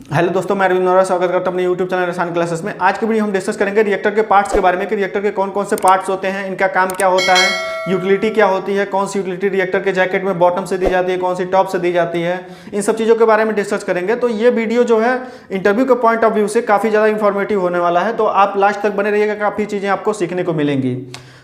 Hello दोस्तों, मैं Arvind Nora स्वागत करता हूं अपने यूट्यूब चैनल रसान क्लासेस में। आज की वीडियो हम डिस्कस करेंगे रिएक्टर के पार्ट्स के बारे में कि रिएक्टर के कौन कौन से पार्ट्स होते हैं, इनका काम क्या होता है, यूटिलिटी क्या होती है, कौन सी यूटिलिटी रिएक्टर के जैकेट में बॉटम से दी जाती है, कौन सी टॉप से दी जाती है, इन सब चीज़ों के बारे में डिस्कस करेंगे। तो ये वीडियो जो है इंटरव्यू के पॉइंट ऑफ व्यू से काफ़ी ज़्यादा इंफॉर्मेटिव होने वाला है, तो आप लास्ट तक बने रहिएगा, काफ़ी चीज़ें आपको सीखने को मिलेंगी।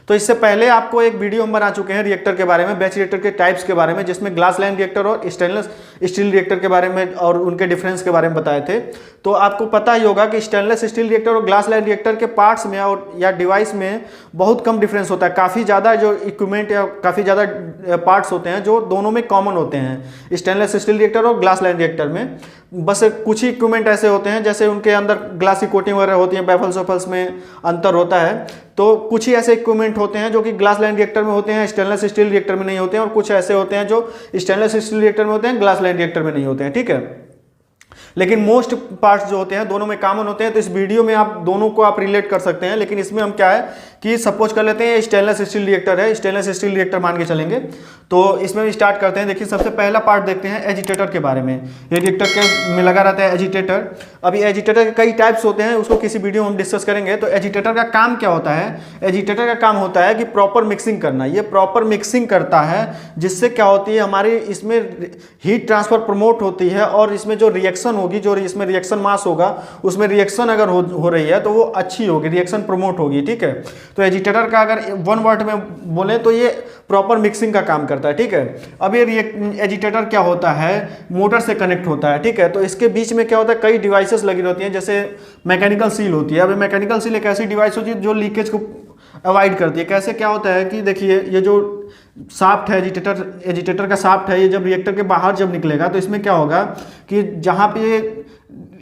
तो इससे पहले आपको एक वीडियो हम बना चुके हैं रिएक्टर के बारे में, बैच रिएक्टर के टाइप्स के बारे में, जिसमें ग्लास लाइन रिएक्टर और स्टेनलेस स्टील रिएक्टर के बारे में और उनके डिफरेंस के बारे में बताए थे। तो आपको पता ही होगा कि स्टेनलेस स्टील रिएक्टर और ग्लास लाइन रिएक्टर के पार्ट्स में और या डिवाइस में बहुत कम डिफरेंस होता है। काफ़ी ज़्यादा जो इक्विपमेंट या काफ़ी ज़्यादा पार्ट्स होते हैं जो दोनों में कॉमन होते हैं स्टेनलेस स्टील रिएक्टर और ग्लास लाइन रिएक्टर में। बस कुछ ही इक्विपमेंट ऐसे होते हैं जैसे उनके अंदर ग्लास की कोटिंग वगैरह होती है, बैफल्स वफल्स में अंतर होता है। तो कुछ ही ऐसे इक्विपमेंट होते हैं जो कि ग्लास लाइन रिएक्टर में होते हैं, स्टेनलेस स्टील रिएक्टर में नहीं होते हैं, और कुछ ऐसे होते हैं जो स्टेनलेस स्टील रिएक्टर में होते हैं, ग्लास लाइन रिएक्टर में नहीं होते हैं। ठीक है, लेकिन मोस्ट पार्ट्स जो होते हैं दोनों में कॉमन होते हैं। तो इस वीडियो में आप दोनों को आप रिलेट कर सकते हैं, लेकिन इसमें हम क्या है कि सपोज कर लेते हैं स्टेनलेस स्टील रिएक्टर है, स्टेनलेस स्टील रिएक्टर मान के चलेंगे। तो इसमें भी स्टार्ट करते हैं। देखिए, सबसे पहला पार्ट देखते हैं एजिटेटर के बारे में। ये रिएक्टर के में लगा रहता है एजिटेटर। अभी एजिटेटर के कई टाइप्स होते हैं, उसको किसी वीडियो में हम डिस्कस करेंगे। तो एजिटेटर का काम क्या होता है? एजिटेटर का काम होता है कि प्रॉपर मिक्सिंग करना। ये प्रॉपर मिक्सिंग करता है, जिससे क्या होती है हमारी इसमें हीट ट्रांसफर प्रमोट होती है, और इसमें जो रिएक्शन होगी, जो इसमें रिएक्शन मास होगा, उसमें रिएक्शन अगर हो रही है तो वो अच्छी होगी, रिएक्शन प्रमोट होगी। ठीक है, तो एजिटेटर का अगर वन वर्ड में बोले तो ये प्रॉपर मिक्सिंग का काम करता है। ठीक है, अब ये एजिटेटर क्या होता है, मोटर से कनेक्ट होता है। ठीक है, तो इसके बीच में क्या होता है, कई डिवाइसेस लगी होती हैं, जैसे मैकेनिकल सील होती है। अब मैकेनिकल सील एक ऐसी डिवाइस होती है जो लीकेज को अवॉइड करती है। कैसे क्या होता है कि देखिए, ये जो शाफ्ट है एजिटेटर का शाफ्ट है, ये जब रिएक्टर के बाहर जब निकलेगा तो इसमें क्या होगा कि जहाँ पे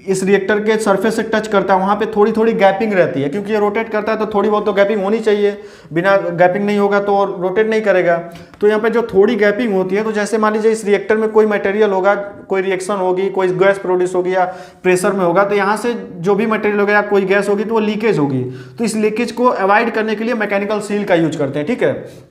इस रिएक्टर के सरफेस से टच करता है वहाँ पे थोड़ी थोड़ी गैपिंग रहती है, क्योंकि ये रोटेट करता है तो थोड़ी बहुत तो गैपिंग होनी चाहिए। बिना गैपिंग नहीं होगा तो रोटेट नहीं करेगा। तो यहाँ पे जो थोड़ी गैपिंग होती है, तो जैसे मान लीजिए इस रिएक्टर में कोई मटेरियल होगा, कोई रिएक्शन होगी, कोई गैस प्रोड्यूस होगी या प्रेशर में होगा, तो यहाँ से जो भी मटेरियल होगा या कोई गैस होगी तो वो लीकेज होगी। तो इस लीकेज को अवॉइड करने के लिए मैकेनिकल सील का यूज करते हैं। ठीक है,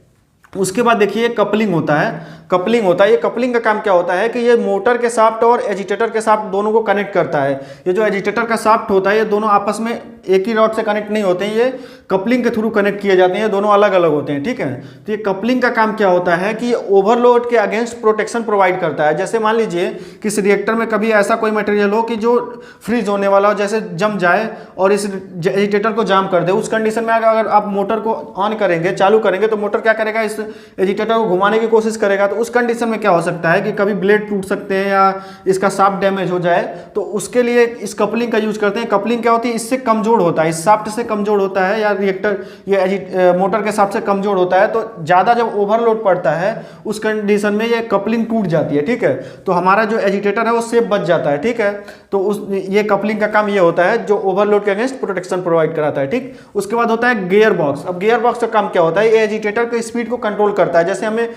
उसके बाद देखिए कपलिंग होता है। कपलिंग होता है, ये कपलिंग का काम क्या होता है कि ये मोटर के शाफ्ट और एजिटेटर के शाफ्ट दोनों को कनेक्ट करता है। ये जो एजिटेटर का शाफ्ट होता है, ये दोनों आपस में एक ही रॉड से कनेक्ट नहीं होते हैं, ये कपलिंग के थ्रू कनेक्ट किए जाते हैं, दोनों अलग अलग होते हैं। ठीक है, तो ये कपलिंग का काम क्या होता है कि ये ओवरलोड के अगेंस्ट प्रोटेक्शन प्रोवाइड करता है। जैसे मान लीजिए कि इस रिएक्टर में कभी ऐसा कोई मटेरियल हो कि जो फ्रीज होने वाला हो, जैसे जम जाए और इस एजिटेटर को जाम कर दे, उस कंडीशन में अगर आप मोटर को ऑन करेंगे, चालू करेंगे, तो मोटर क्या करेगा, इस एजिटेटर को घुमाने की कोशिश करेगा। तो उस कंडीशन में क्या हो सकता है कि कभी ब्लेड टूट सकते हैं या इसका शाफ्ट डैमेज हो जाए, तो उसके लिए इस कपलिंग का यूज करते हैं। कपलिंग क्या होती है, इससे कमजोर होता है, इस शाफ्ट से कमजोर होता है, या रिएक्टर ये मोटर के शाफ्ट से कमजोर होता है। तो ज़्यादा जब ओवरलोड पड़ता है उस कंडीशन में ये कपलिंग टूट जाती है। ठीक है, तो हमारा जो एजिटेटर है वो सेफ बच जाता है। ठीक है, तो ये कपलिंग का काम ये होता है, जो ओवरलोड के अगेंस्ट प्रोटेक्शन प्रोवाइड कराता है। ठीक, उसके बाद होता है गियर बॉक्स। अब गियर बॉक्स का काम क्या होता है, ये एजिटेटर के स्पीड को कंट्रोल करता है। जैसे हमें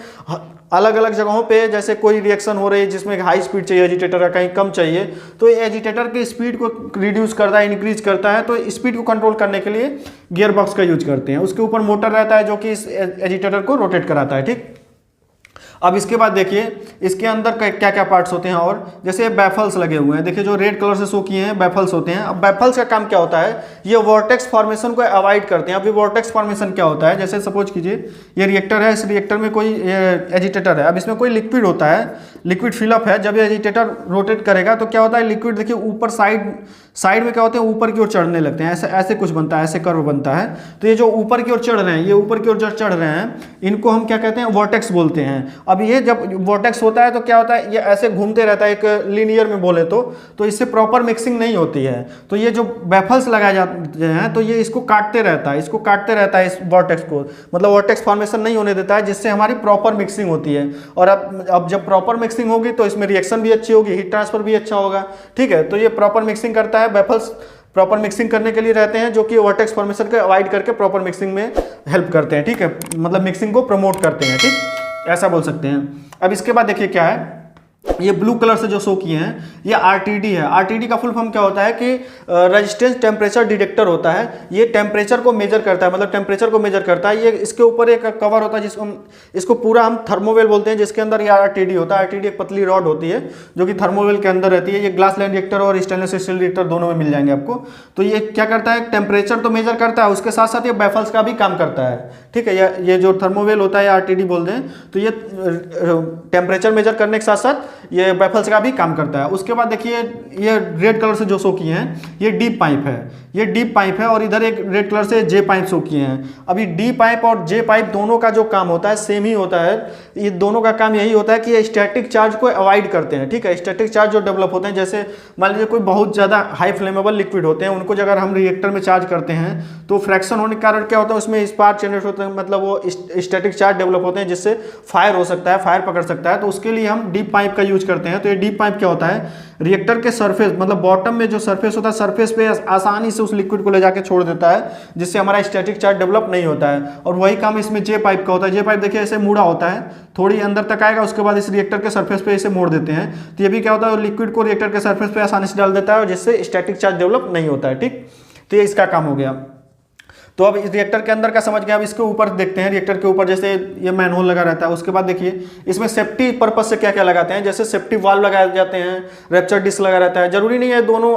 अलग अलग जगहों पे जैसे कोई रिएक्शन हो रही है जिसमें हाई स्पीड चाहिए एजिटेटर का, कहीं कम चाहिए, तो ये एजिटेटर के स्पीड को रिड्यूस करता है, इंक्रीज करता है। तो स्पीड को कंट्रोल करने के लिए गियर बॉक्स का यूज करते हैं। उसके ऊपर मोटर रहता है जो कि इस एजिटेटर को रोटेट कराता है। ठीक, अब इसके बाद देखिए इसके अंदर क्या क्या पार्ट्स होते हैं, और जैसे बैफल्स लगे हुए हैं, देखिए जो रेड कलर से शो किए हैं बैफल्स होते हैं। अब बैफल्स का काम क्या होता है, ये वॉर्टेक्स फॉर्मेशन को अवॉइड करते हैं। अभी वॉर्टेक्स फॉर्मेशन क्या होता है, जैसे सपोज कीजिए ये रिएक्टर है, इस रिएक्टर में कोई एजिटेटर है, अब इसमें कोई लिक्विड होता है, लिक्विड फिलअप है। जब ये एजिटेटर रोटेट करेगा तो क्या होता है, लिक्विड देखिए ऊपर साइड में क्या होते हैं, ऊपर की ओर चढ़ने लगते हैं, ऐसे कुछ बनता है, ऐसे कर्व बनता है। तो ये जो ऊपर की ओर चढ़ रहे हैं, ये ऊपर की ओर जो चढ़ रहे हैं, इनको हम क्या कहते हैं, वॉर्टेक्स बोलते हैं। अब ये जब वॉर्टेक्स होता है तो क्या होता है, ये ऐसे घूमते रहता है एक लीनियर में बोले तो इससे प्रॉपर मिक्सिंग नहीं होती है। तो ये जो बैफल्स लगाए जाते हैं तो ये इसको काटते रहता है, इस वॉर्टेक्स को, मतलब वॉर्टेक्स फॉर्मेशन नहीं होने देता है, जिससे हमारी प्रॉपर मिक्सिंग होती है। और अब जब प्रॉपर मिक्सिंग होगी तो इसमें रिएक्शन भी अच्छी होगी, हीट ट्रांसफर भी अच्छा होगा। ठीक है, तो ये प्रॉपर मिक्सिंग करता है। बैफल्स प्रॉपर मिक्सिंग करने के लिए रहते हैं, जो कि वॉर्टेक्स फॉर्मेशन को अवॉइड करके प्रॉपर मिक्सिंग में हेल्प करते हैं। ठीक है, मतलब मिक्सिंग को प्रमोट करते हैं। ठीक, ऐसा बोल सकते हैं। अब इसके बाद देखिए क्या है, ये ब्लू कलर से जो शो किए हैं ये आरटीडी है। आरटीडी का फुल फॉर्म क्या होता है कि रेजिस्टेंस टेम्परेचर डिटेक्टर होता है। ये टेम्परेचर को मेजर करता है, मतलब टेम्परेचर को मेजर करता है। ये इसके ऊपर एक कवर होता है जिसको इसको पूरा हम थर्मोवेल बोलते हैं, जिसके अंदर ये आरटीडी होता है। आरटीडी एक पतली रॉड होती है जो कि थर्मोवेल के अंदर रहती है। ये ग्लास लाइन रिएक्टर और स्टेनलेस स्टील रिएक्टर दोनों में मिल जाएंगे आपको। तो ये क्या करता है, टेम्परेचर तो मेजर करता है, उसके साथ साथ ये बैफल्स का भी काम करता है। ठीक है, ये जो थर्मोवेल होता है आरटीडी बोलते हैं, तो ये टेम्परेचर मेजर करने के साथ साथ ये बैफल्स का भी काम करता है। उसके बाद देखिए ये रेड कलर से जो शो किए हैं ये डीप पाइप है, ये डीप पाइप है, और इधर एक रेड कलर से जे पाइप शो किए हैं। अभी डी पाइप और जे पाइप दोनों का जो काम होता है सेम ही होता है। ये दोनों का काम यही होता है कि ये स्टैटिक चार्ज को अवॉइड करते हैं। ठीक है, स्टैटिक चार्ज जो डेवलप होते हैं, जैसे मान लीजिए कोई बहुत ज़्यादा हाई फ्लेमेबल लिक्विड होते हैं, उनको अगर हम रिएक्टर में चार्ज करते हैं तो फ्रैक्शन होने के कारण क्या होता है, उसमें स्पार्क जनरेट होते हैं, मतलब वो स्टैटिक चार्ज डेवलप होते हैं जिससे फायर हो सकता है, फायर पकड़ सकता है। तो उसके लिए हम डीप पाइप का यूज करते हैं। तो ये डीप पाइप क्या होता है, रिएक्टर के सरफेस मतलब बॉटम में जो सरफेस होता है, सरफेस पे आसानी से उस लिक्विड को ले जाके छोड़ देता है, जिससे हमारा स्टैटिक चार्ज डेवलप नहीं होता है। और वही काम इसमें जे पाइप का होता है। जे पाइप देखिए ऐसे मुड़ा होता है, थोड़ी अंदर तक आएगा, उसके बाद इस रिएक्टर के सरफेस पे इसे मोड़ देते हैं। तो ये भी क्या होता है, लिक्विड को रिएक्टर के सरफेस पे आसानी से डाल देता है, और जिससे स्टैटिक चार्ज डेवलप नहीं होता है। ठीक, तो ये इसका काम हो गया। तो अब इस रिएक्टर के अंदर का समझ गया। अब इसके ऊपर देखते हैं, रिएक्टर के ऊपर जैसे ये मैनहोल लगा रहता है। उसके बाद देखिए इसमें सेफ्टी पर्पस से क्या क्या लगाते हैं, जैसे सेफ्टी वाल्व लगाए जाते हैं, रैप्चर डिस्क लगा रहता है। जरूरी नहीं है दोनों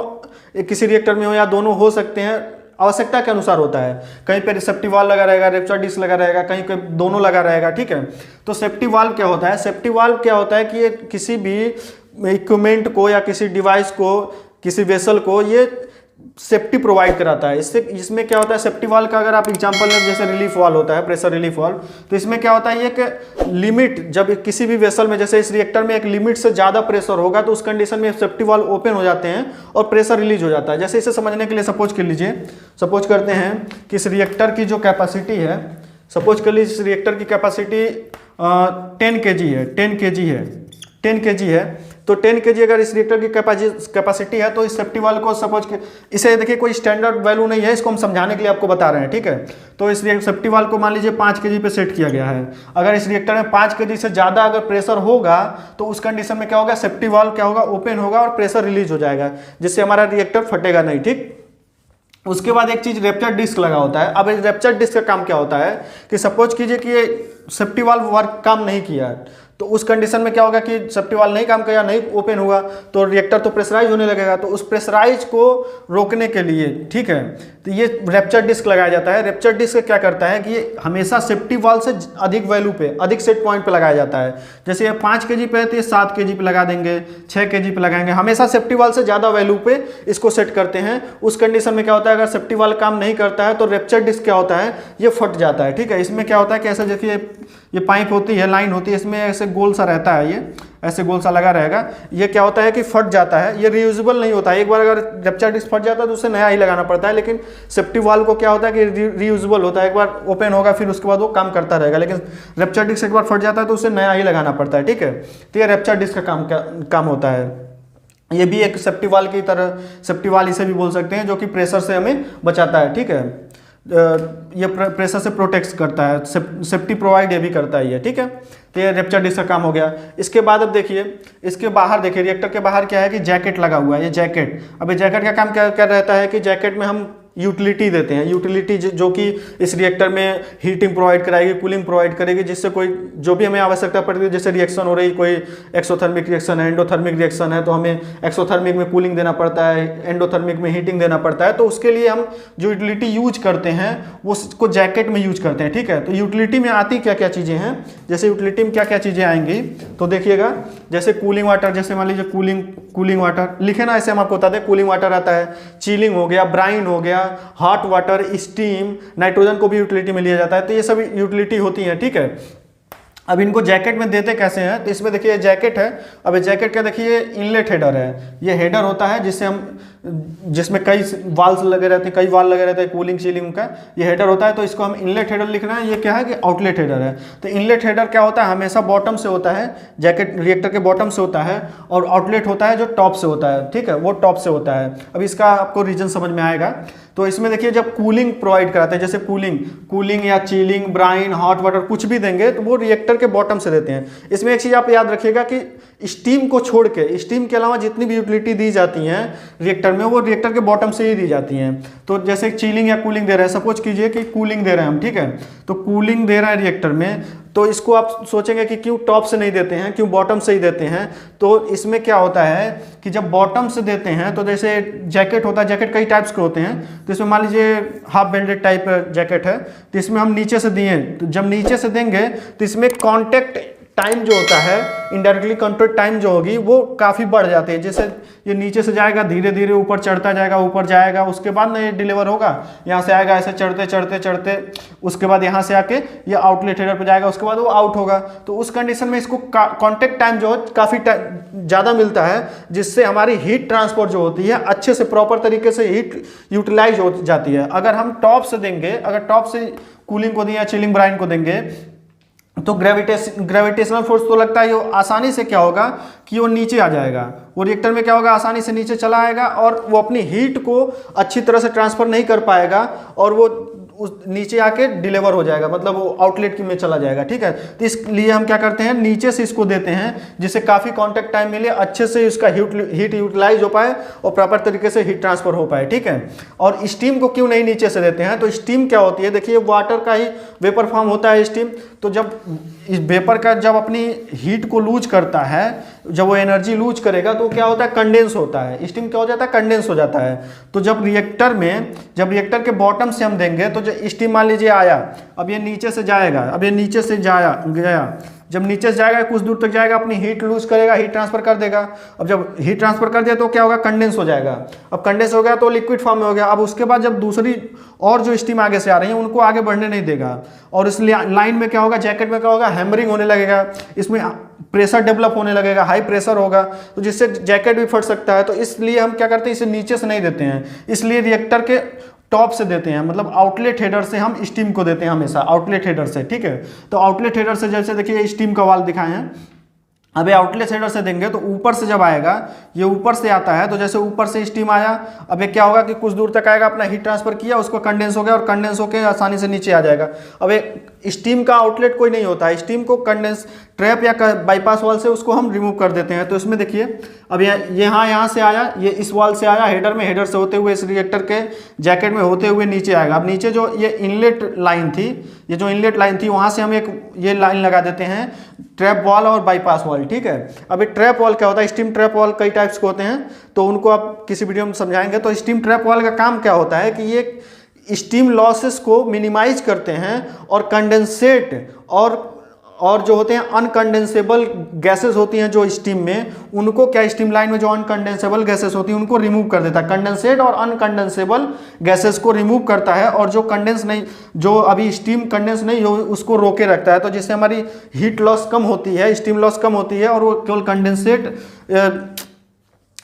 किसी रिएक्टर में हो, या दोनों हो सकते हैं, आवश्यकता के अनुसार होता है। कहीं पे सेफ्टी वाल्व लगा रहेगा, रैप्चर डिस्क लगा रहेगा, कहीं पे दोनों लगा रहेगा। ठीक है, तो सेफ्टी वाल्व क्या होता है, सेफ्टी वाल्व क्या होता है कि ये किसी भी इक्विपमेंट को या किसी डिवाइस को, किसी वेसल को ये सेफ्टी प्रोवाइड कराता है। इसमें क्या होता है, सेफ्टी वाल्व का अगर आप एग्जांपल लें, जैसे रिलीफ वाल्व होता है, प्रेशर रिलीफ वाल्व, तो इसमें क्या होता है, एक लिमिट, जब किसी भी वेसल में, जैसे इस रिएक्टर में एक लिमिट से ज़्यादा प्रेशर होगा तो उस कंडीशन में सेफ्टी वाल्व ओपन हो जाते हैं और प्रेशर रिलीज हो जाता है। जैसे इसे समझने के लिए सपोज कर लीजिए, सपोज करते हैं कि इस रिएक्टर की जो कैपेसिटी है, सपोज कर लीजिए इस रिएक्टर की कैपेसिटी 10 kg है, 10 kg है, 10 kg है। तो 10 kg अगर इस रिएक्टर की कैपेसिटी है, तो इस सेफ्टी वाल्व को सपोज के, इसे देखिए कोई स्टैंडर्ड वैल्यू नहीं है, इसको हम समझाने के लिए आपको बता रहे हैं। ठीक है, तो इस सेफ्टी वाल्व को मान लीजिए 5 kg पे सेट किया गया है। अगर इस रिएक्टर में 5 kg से ज़्यादा अगर प्रेशर होगा तो उस कंडीशन में क्या होगा, सेफ्टी वाल्व क्या होगा, ओपन होगा और प्रेशर रिलीज हो जाएगा, जिससे हमारा रिएक्टर फटेगा नहीं। ठीक, उसके बाद एक चीज रैप्चर डिस्क लगा होता है। अब इस रैप्चर डिस्क का काम क्या होता है कि सपोज कीजिए कि ये सेफ्टी वाल्व वर्क काम नहीं किया, तो उस कंडीशन में क्या होगा कि सेफ्टी वाल्व नहीं काम किया, नहीं ओपन हुआ, तो रिएक्टर तो प्रेशराइज होने लगेगा। तो उस प्रेशराइज को रोकने के लिए, ठीक है, तो ये रैप्चर डिस्क लगाया जाता है। रैप्चर डिस्क क्या करता है कि ये हमेशा सेफ्टी वाल्व से अधिक वैल्यू पे, अधिक सेट पॉइंट पे लगाया जाता है। जैसे ये 5 kg पे है तो ये 7 kg पे लगा देंगे, 6 kg पे लगाएंगे, हमेशा सेफ्टी वाल्व से ज़्यादा वैल्यू पे इसको सेट करते हैं। उस कंडीशन में क्या होता है, अगर सेफ्टी वाल्व काम नहीं करता है तो रैप्चर डिस्क क्या होता है, ये फट जाता है। ठीक है, इसमें क्या होता है कि ऐसा देखिए ये पाइप होती है, लाइन होती है, इसमें ऐसे गोल सा रहता है, ये ऐसे गोल सा लगा रहेगा। ये क्या होता है कि फट जाता है, ये रीयूजेबल नहीं होता है। एक बार अगर रैप्चर डिस्क फट जाता है तो उसे नया ही लगाना पड़ता है। लेकिन सेफ्टी वाल्व को क्या होता है कि रीयूजेबल होता है, एक बार ओपन होगा फिर उसके बाद वो काम करता रहेगा। लेकिन रैप्चर डिस्क एक बार फट जाता है तो उसे नया ही लगाना पड़ता है। ठीक है, तो ये रैप्चर डिस्क का काम होता है। ये भी एक सेफ्टी वाल्व की तरह, सेफ्टी वाल्व इसे भी बोल सकते हैं, जो कि प्रेशर से हमें बचाता है। ठीक है, ये प्रेशर से प्रोटेक्ट करता है, सेफ्टी प्रोवाइड ये भी करता है ये। ठीक है, तो ये रैप्चर डिस्क का काम हो गया। इसके बाद अब देखिए इसके बाहर, देखिए रिएक्टर के बाहर क्या है कि जैकेट लगा हुआ है, ये जैकेट। अब ये जैकेट का काम क्या रहता है कि जैकेट में हम यूटिलिटी देते हैं, यूटिलिटी जो कि इस रिएक्टर में हीटिंग प्रोवाइड कराएगी, कूलिंग प्रोवाइड करेगी, जिससे कोई जो भी हमें आवश्यकता पड़ती है, जैसे रिएक्शन हो रही, कोई एक्सोथर्मिक रिएक्शन है, एंडोथर्मिक रिएक्शन है, तो हमें एक्सोथर्मिक में कूलिंग देना पड़ता है, एंडोथर्मिक में हीटिंग देना पड़ता है। तो उसके लिए हम जो यूटिलिटी यूज करते हैं वो उसको जैकेट में यूज करते हैं। ठीक है, तो यूटिलिटी में आती क्या क्या चीज़ें हैं, जैसे यूटिलिटी में क्या क्या चीज़ें आएंगी तो देखिएगा, जैसे कूलिंग वाटर, जैसे मान लीजिए कूलिंग वाटर लिखे ना, ऐसे हम आपको बता दें, कूलिंग वाटर आता है, चिलिंग हो गया, ब्राइन हो गया, हॉट वाटर, स्टीम, नाइट्रोजन को भी यूटिलिटी में लिया जाता है। तो ये सब यूटिलिटी होती है। ठीक है, अब इनको जैकेट में देते कैसे हैं, तो इसमें देखिए जैकेट है। अब ये जैकेट का देखिए इनलेट हेडर है, ये हेडर होता है जिससे हम, जिसमें कई वाल्व्स लगे रहते हैं, कई वाल्व लगे रहते हैं कूलिंग चिलिंग का, ये हेडर होता है। तो इसको हम इनलेट हेडर लिखना है। ये क्या है कि आउटलेट हेडर है। तो इनलेट हेडर क्या होता है, हमेशा बॉटम से होता है, जैकेट रिएक्टर के बॉटम से होता है, और आउटलेट होता है जो टॉप से होता है। ठीक है, वो टॉप से होता है। अब इसका आपको रीजन समझ में आएगा। तो इसमें देखिए जब कूलिंग प्रोवाइड कराते हैं, जैसे कूलिंग या चिलिंग, ब्राइन, हॉट वाटर कुछ भी देंगे तो वो रिएक्टर के बॉटम से देते हैं। इसमें एक चीज़ आप याद रखिएगा कि स्टीम को छोड़ के, स्टीम के अलावा जितनी भी यूटिलिटी दी जाती हैं रिएक्टर में, वो रिएक्टर के बॉटम से ही दी जाती हैं। तो जैसे चिलिंग या कूलिंग दे रहे हैं, सपोज कीजिए कि कूलिंग दे रहे हैं हम, ठीक है, तो कूलिंग दे रहे हैं रिएक्टर में, तो इसको आप सोचेंगे कि क्यों टॉप से नहीं देते हैं, क्यों बॉटम से ही देते हैं। तो इसमें क्या होता है कि जब बॉटम से देते हैं तो जैसे जैकेट होता है, जैकेट कई टाइप्स के होते हैं, तो इसमें मान लीजिए हाफ बेल्टेड टाइप जैकेट है, तो इसमें हम नीचे से दिए, तो जब नीचे से देंगे तो इसमें कॉन्टेक्ट टाइम जो होता है, इनडायरेक्टली कॉन्टैक्ट टाइम जो होगी वो काफ़ी बढ़ जाती है। जैसे ये नीचे से जाएगा, धीरे धीरे ऊपर चढ़ता जाएगा, ऊपर जाएगा, उसके बाद ना ये डिलीवर होगा, यहाँ से आएगा ऐसे चढ़ते चढ़ते चढ़ते, उसके बाद यहाँ से आके ये आउटलेट हेडर पर जाएगा, उसके बाद वो आउट होगा। तो उस कंडीशन में इसको कॉन्टैक्ट टाइम जो है काफ़ी ज़्यादा मिलता है, जिससे हमारी हीट ट्रांसपोर्ट जो होती है अच्छे से प्रॉपर तरीके से हीट यूटिलाइज हो जाती है। अगर हम टॉप से देंगे, अगर टॉप से कूलिंग को दें या चिलिंग ब्राइन को देंगे, तो ग्रेविटेशनल फोर्स तो लगता है, ये आसानी से क्या होगा कि वो नीचे आ जाएगा, वो रिएक्टर में क्या होगा, आसानी से नीचे चला आएगा और वो अपनी हीट को अच्छी तरह से ट्रांसफर नहीं कर पाएगा और वो उस नीचे आके डिलीवर हो जाएगा, मतलब वो आउटलेट में चला जाएगा, ठीक है। तो इसलिए हम क्या करते हैं, नीचे से इसको देते हैं जिससे काफ़ी कांटेक्ट टाइम मिले, अच्छे से इसका हीट यूटिलाइज हो पाए और प्रॉपर तरीके से हीट ट्रांसफर हो पाए, ठीक है। और स्टीम को क्यों नहीं नीचे से देते हैं, तो स्टीम क्या होती है, देखिए वाटर का ही वेपर फॉर्म होता है स्टीम, तो जब इस वेपर का जब अपनी हीट को लूज करता है, जब वो एनर्जी लूज करेगा तो क्या होता है, कंडेंस होता है, स्टीम क्या हो जाता है, कंडेंस हो जाता है। तो जब रिएक्टर के बॉटम से हम देंगे तो जो स्टीम मान लीजिए आया, अब ये नीचे से जाएगा, अब ये नीचे से गया, जब नीचे से जाएगा कुछ दूर तक जाएगा, अपनी हीट लूज करेगा, हीट ट्रांसफर कर देगा। अब जब हीट ट्रांसफर कर दिया तो क्या होगा, कंडेंस हो जाएगा। अब कंडेंस हो गया तो लिक्विड फॉर्म में हो गया। अब उसके बाद जब दूसरी और जो स्टीम आगे से आ रही है उनको आगे बढ़ने नहीं देगा, और इस लाइन में क्या होगा, जैकेट में क्या होगा, हैमरिंग होने लगेगा, इसमें प्रेशर डेवलप होने लगेगा, हाई प्रेशर होगा, तो जिससे जैकेट भी फट सकता है। तो इसलिए हम क्या करते हैं, इसे नीचे से नहीं देते हैं, इसलिए रिएक्टर के टॉप से देते हैं, मतलब आउटलेट हेडर से हम स्टीम को देते हैं हमेशा, आउटलेट हेडर से, ठीक है। तो आउटलेट हेडर से जैसे देखिए स्टीम का वाल्व दिखाए हैं, अब ये आउटलेट हेडर से देंगे तो ऊपर से जब आएगा, ये ऊपर से आता है, तो जैसे ऊपर से स्टीम आया, अब ये क्या होगा कि कुछ दूर तक आएगा, अपना हीट ट्रांसफर किया, उसको कंडेंस हो गया और कंडेंस होकर आसानी से नीचे आ जाएगा। अब ये स्टीम का आउटलेट कोई नहीं होता है, स्टीम को कंडेंस ट्रैप या बाईपास वाल से उसको हम रिमूव कर देते हैं। तो इसमें देखिए अब यहाँ से आया, ये इस वाल से आया हेडर में, हेडर से होते हुए इस रिएक्टर के जैकेट में होते हुए नीचे आएगा। अब नीचे जो ये इनलेट लाइन थी, ये जो इनलेट लाइन थी, वहाँ से हम एक ये लाइन लगा देते हैं, ट्रैप वॉल और बाईपास वॉल, ठीक है। अब ये ट्रैप वॉल क्या होता है, स्टीम ट्रैप वॉल कई टाइप्स के होते हैं, तो उनको आप किसी वीडियो में समझाएंगे। तो स्टीम ट्रैप वॉल का काम क्या होता है कि ये स्टीम लॉसेस को मिनिमाइज करते हैं और कंडेंसेट और जो होते हैं अनकंडेंसेबल गैसेस होती हैं जो स्टीम में, उनको क्या स्टीम लाइन में जो अनकंडेंसेबल गैसेस होती हैं उनको रिमूव कर देता है। कंडेंसेट और अनकंडेंसेबल गैसेस को रिमूव करता है, और जो कंडेंस नहीं, जो अभी स्टीम कंडेंस नहीं हो उसको रोके रखता है, तो जिससे हमारी हीट लॉस कम होती है, स्टीम लॉस कम होती है, और वो केवल कंडेंसेट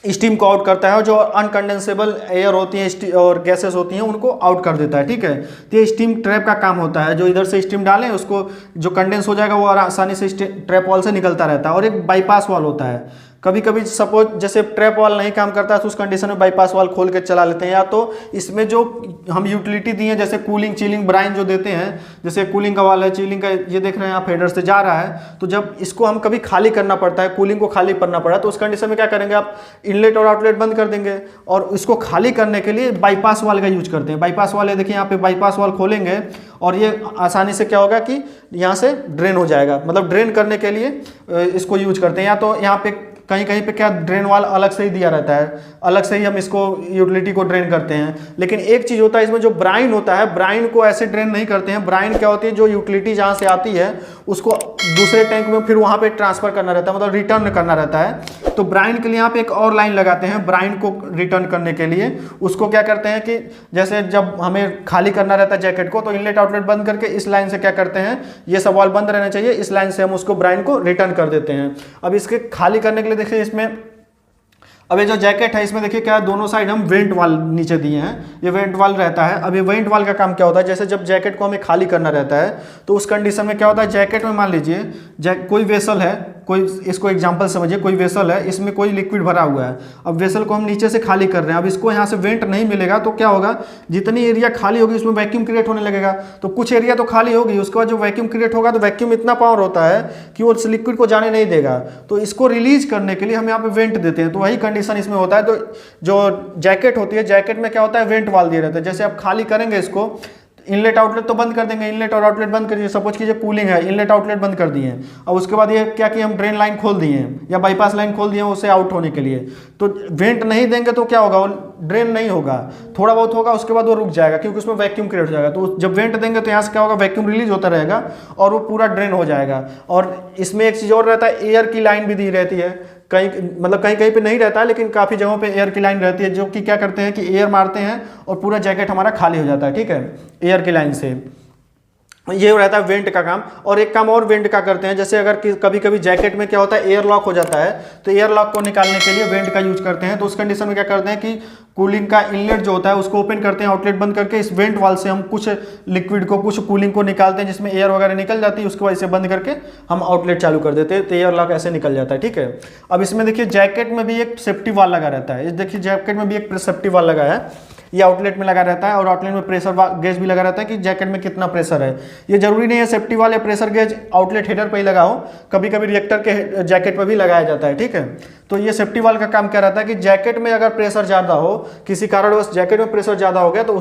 स्टीम को आउट करता है, और जो अनकंडेंसेबल एयर होती है और गैसेस होती हैं उनको आउट कर देता है, ठीक है। तो ये स्टीम ट्रैप का काम होता है, जो इधर से स्टीम डालें उसको जो कंडेंस हो जाएगा वो आसानी से ट्रैप वॉल से निकलता रहता है। और एक बाईपास वॉल होता है, कभी कभी सपोज जैसे ट्रैप वॉल नहीं काम करता है तो उस कंडीशन में बाईपास वॉल खोल के चला लेते हैं, या तो इसमें जो हम यूटिलिटी दी है जैसे कूलिंग, चिलिंग, ब्राइन जो देते हैं, जैसे कूलिंग का वाल है, चिलिंग का ये देख रहे हैं आप हेडर से जा रहा है, तो जब इसको हम कभी खाली करना पड़ता है, कूलिंग को खाली करना पड़ा, तो उस कंडीशन में क्या करेंगे, आप इनलेट और आउटलेट बंद कर देंगे और इसको खाली करने के लिए बाईपास वाल का यूज करते हैं। बाईपास वाल देखिए यहाँ पे बाईपास वाल खोलेंगे और ये आसानी से क्या होगा कि यहाँ से ड्रेन हो जाएगा, मतलब ड्रेन करने के लिए इसको यूज करते हैं। या तो यहाँ पे कहीं कहीं पे क्या ड्रेन वाल अलग से ही दिया रहता है, अलग से ही हम इसको यूटिलिटी को ड्रेन करते हैं। लेकिन एक चीज़ होता है इसमें, जो ब्राइन होता है, ब्राइन को ऐसे ड्रेन नहीं करते हैं। ब्राइन क्या होती है, जो यूटिलिटी जहाँ से आती है उसको दूसरे टैंक में फिर वहाँ पे ट्रांसफर करना रहता है, मतलब रिटर्न करना रहता है। तो ब्राइन के लिए यहाँ पे एक और लाइन लगाते हैं, ब्राइन को रिटर्न करने के लिए। उसको क्या करते हैं कि जैसे जब हमें खाली करना रहता है जैकेट को, तो इनलेट आउटलेट बंद करके इस लाइन से क्या करते हैं, ये सब वाल बंद रहना चाहिए, इस लाइन से हम उसको ब्राइन को रिटर्न कर देते हैं। अब इसके खाली करने के लिए देखिए इसमें, अब ये जो जैकेट है इसमें देखिए क्या दोनों साइड हम वेंट वाल नीचे दिए हैं, ये वेंट वाल रहता है। अब ये वेंट वाल का काम क्या होता है, जैसे जब जैकेट को हमें खाली करना रहता है तो उस कंडीशन में क्या होता है, जैकेट में मान लीजिए कोई वेसल है, कोई इसको एग्जांपल समझिए, कोई वेसल है, इसमें कोई लिक्विड भरा हुआ है। अब वेसल को हम नीचे से खाली कर रहे हैं, अब इसको यहाँ से वेंट नहीं मिलेगा तो क्या होगा, जितनी एरिया खाली होगी उसमें वैक्यूम क्रिएट होने लगेगा। तो कुछ एरिया तो खाली होगी, उसके बाद जो वैक्यूम क्रिएट होगा तो वैक्यूम इतना पावर होता है कि वो लिक्विड को जाने नहीं देगा। तो इसको रिलीज करने के लिए हम यहाँ पे वेंट देते हैं, तो वही कंडीशन इसमें होता है। तो जो जैकेट होती है, जैकेट में क्या होता है, वेंट वाल दिए रहते हैं। जैसे आप खाली करेंगे इसको, इनलेट आउटलेट तो बंद कर देंगे, इनलेट और आउटलेट बंद करिए। सपोज कीजिए कूलिंग है, इनलेट आउटलेट बंद कर दिए हैं, और उसके बाद ये क्या किया, हम ड्रेन लाइन खोल दिए हैं या बाईपास लाइन खोल दिए हैं उसे आउट होने के लिए। तो वेंट नहीं देंगे तो क्या होगा, वो ड्रेन नहीं होगा, थोड़ा बहुत होगा, उसके बाद वो रुक जाएगा क्योंकि उसमें वैक्यूम क्रिएट हो जाएगा। तो जब वेंट देंगे तो यहाँ से क्या होगा, वैक्यूम रिलीज होता रहेगा और वो पूरा ड्रेन हो जाएगा। और इसमें एक चीज़ और रहता है, एयर की लाइन भी दी रहती है, कहीं मतलब कहीं कहीं पे नहीं रहता है, लेकिन काफ़ी जगहों पे एयर की लाइन रहती है, जो कि क्या करते हैं कि एयर मारते हैं और पूरा जैकेट हमारा खाली हो जाता है, ठीक है, एयर की लाइन से। ये रहता है वेंट का काम। और एक काम और वेंट का करते हैं, जैसे अगर कभी कभी जैकेट में क्या होता है, एयर लॉक हो जाता है, तो एयर लॉक को निकालने के लिए वेंट का यूज करते हैं। तो उस कंडीशन में क्या करते हैं कि कूलिंग का इनलेट जो होता है उसको ओपन करते हैं, आउटलेट बंद करके इस वेंट वाल से हम कुछ लिक्विड को, कुछ कूलिंग को निकालते हैं जिसमें एयर वगैरह निकल जाती है, उसके बाद इसे बंद करके हम आउटलेट चालू कर देते हैं, तो एयर लॉक ऐसे निकल जाता है, ठीक है। अब इसमें देखिए जैकेट में भी एक सेफ्टी वाल लगा रहता है, देखिए जैकेट में भी एक सेफ्टी वाल लगा है, ये आउटलेट में लगा रहता है, और आउटलेट में प्रेशर गेज भी लगा रहता है कि जैकेट में कितना प्रेशर है। ये जरूरी नहीं है सेफ्टी वाले प्रेशर गेज आउटलेट हेडर पे ही लगा हो, कभी कभी रिएक्टर के जैकेट पर भी लगाया जाता है, ठीक है। तो ये सेफ्टी वाल का काम क्या रहता है कि जैकेट में अगर प्रेशर ज़्यादा हो, किसी कारणवश जैकेट में प्रेशर ज़्यादा हो गया, तो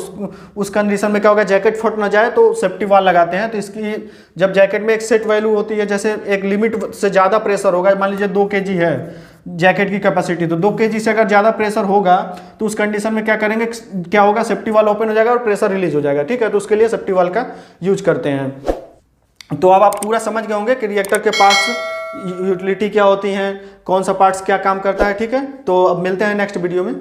उस कंडीशन में क्या होगा, जैकेट फट ना जाए तो सेफ्टी वाल लगाते हैं। तो इसकी जब जैकेट में एक सेट वैल्यू होती है, जैसे एक लिमिट से ज़्यादा प्रेशर होगा, मान लीजिए 2 kg है जैकेट की कैपेसिटी, तो 2 kg से अगर ज़्यादा प्रेशर होगा तो उस कंडीशन में क्या करेंगे, क्या होगा, सेफ्टी वाल ओपन हो जाएगा और प्रेशर रिलीज हो जाएगा, ठीक है। तो उसके लिए सेफ्टी वाल का यूज करते हैं। तो अब आप पूरा समझ गए होंगे कि रिएक्टर के पार्ट्स, यूटिलिटी क्या होती हैं, कौन सा पार्ट्स क्या काम करता है, ठीक है। तो अब मिलते हैं नेक्स्ट वीडियो में।